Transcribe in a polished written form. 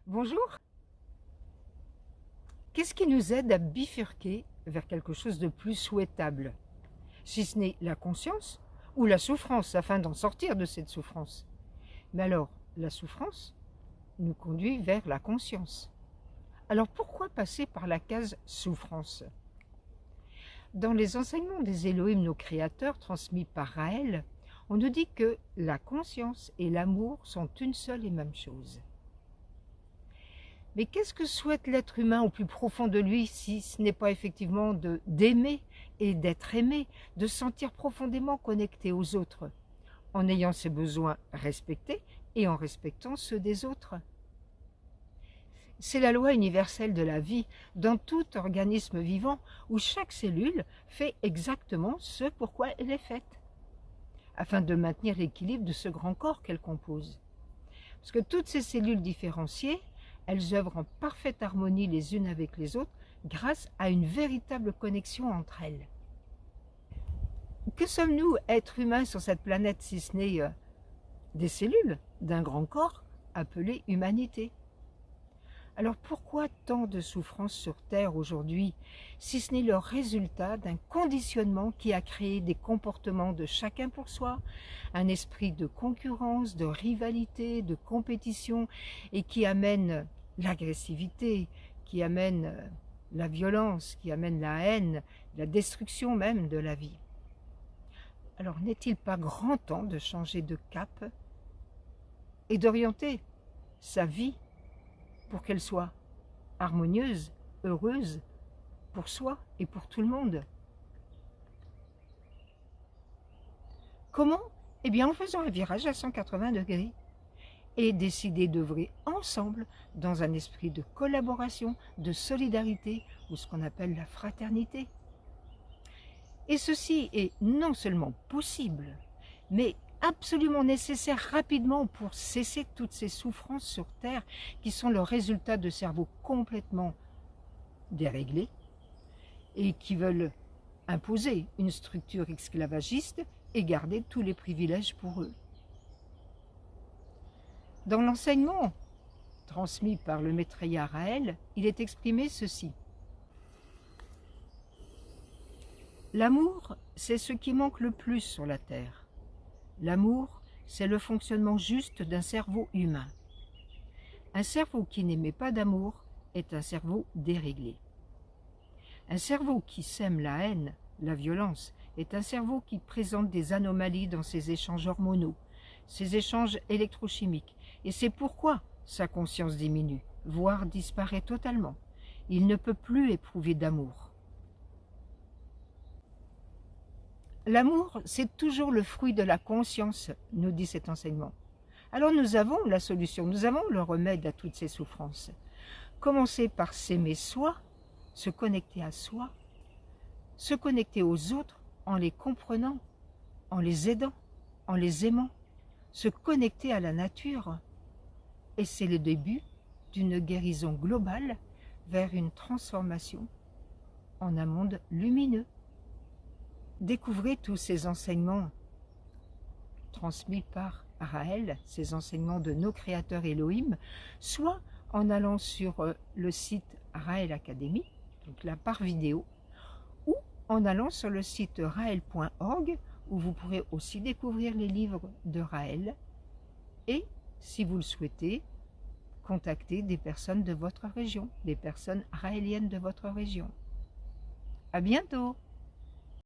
Bonjour. Qu'est-ce qui nous aide à bifurquer vers quelque chose de plus souhaitable, si ce n'est la conscience ou la souffrance, afin d'en sortir de cette souffrance? Mais alors, la souffrance nous conduit vers la conscience. Alors pourquoi passer par la case souffrance? Dans les enseignements des Elohim, nos créateurs, transmis par Raël, on nous dit que la conscience et l'amour sont une seule et même chose. Mais qu'est-ce que souhaite l'être humain au plus profond de lui, si ce n'est pas effectivement d'aimer et d'être aimé, de se sentir profondément connecté aux autres, en ayant ses besoins respectés et en respectant ceux des autres? C'est la loi universelle de la vie dans tout organisme vivant, où chaque cellule fait exactement ce pour quoi elle est faite, afin de maintenir l'équilibre de ce grand corps qu'elle compose. Parce que toutes ces cellules différenciées, elles œuvrent en parfaite harmonie les unes avec les autres grâce à une véritable connexion entre elles. Que sommes-nous, êtres humains, sur cette planète, si ce n'est des cellules d'un grand corps appelé humanité? Alors pourquoi tant de souffrances sur Terre aujourd'hui, si ce n'est le résultat d'un conditionnement qui a créé des comportements de chacun pour soi, un esprit de concurrence, de rivalité, de compétition, et qui amène l'agressivité, qui amène la violence, qui amène la haine, la destruction même de la vie? Alors n'est-il pas grand temps de changer de cap et d'orienter sa vie pour qu'elle soit harmonieuse, heureuse, pour soi et pour tout le monde? Comment? Eh bien en faisant un virage à 180 degrés et décider d'œuvrer ensemble dans un esprit de collaboration, de solidarité, ou ce qu'on appelle la fraternité. Et ceci est non seulement possible, mais absolument nécessaire rapidement pour cesser toutes ces souffrances sur Terre qui sont le résultat de cerveaux complètement déréglés et qui veulent imposer une structure esclavagiste et garder tous les privilèges pour eux. Dans l'enseignement transmis par le Maitreya Raël, il est exprimé ceci. L'amour, c'est ce qui manque le plus sur la Terre. L'amour, c'est le fonctionnement juste d'un cerveau humain. Un cerveau qui n'émet pas d'amour est un cerveau déréglé. Un cerveau qui sème la haine, la violence, est un cerveau qui présente des anomalies dans ses échanges hormonaux, ses échanges électrochimiques, et c'est pourquoi sa conscience diminue, voire disparaît totalement. Il ne peut plus éprouver d'amour. L'amour, c'est toujours le fruit de la conscience, nous dit cet enseignement. Alors nous avons la solution, nous avons le remède à toutes ces souffrances. Commencer par s'aimer soi, se connecter à soi, se connecter aux autres en les comprenant, en les aidant, en les aimant, se connecter à la nature. Et c'est le début d'une guérison globale vers une transformation en un monde lumineux. Découvrez tous ces enseignements transmis par Raël, ces enseignements de nos créateurs Elohim, soit en allant sur le site Raël Academy, donc là par vidéo, ou en allant sur le site raël.org, où vous pourrez aussi découvrir les livres de Raël, et si vous le souhaitez, contacter des personnes de votre région, des personnes raéliennes de votre région. À bientôt!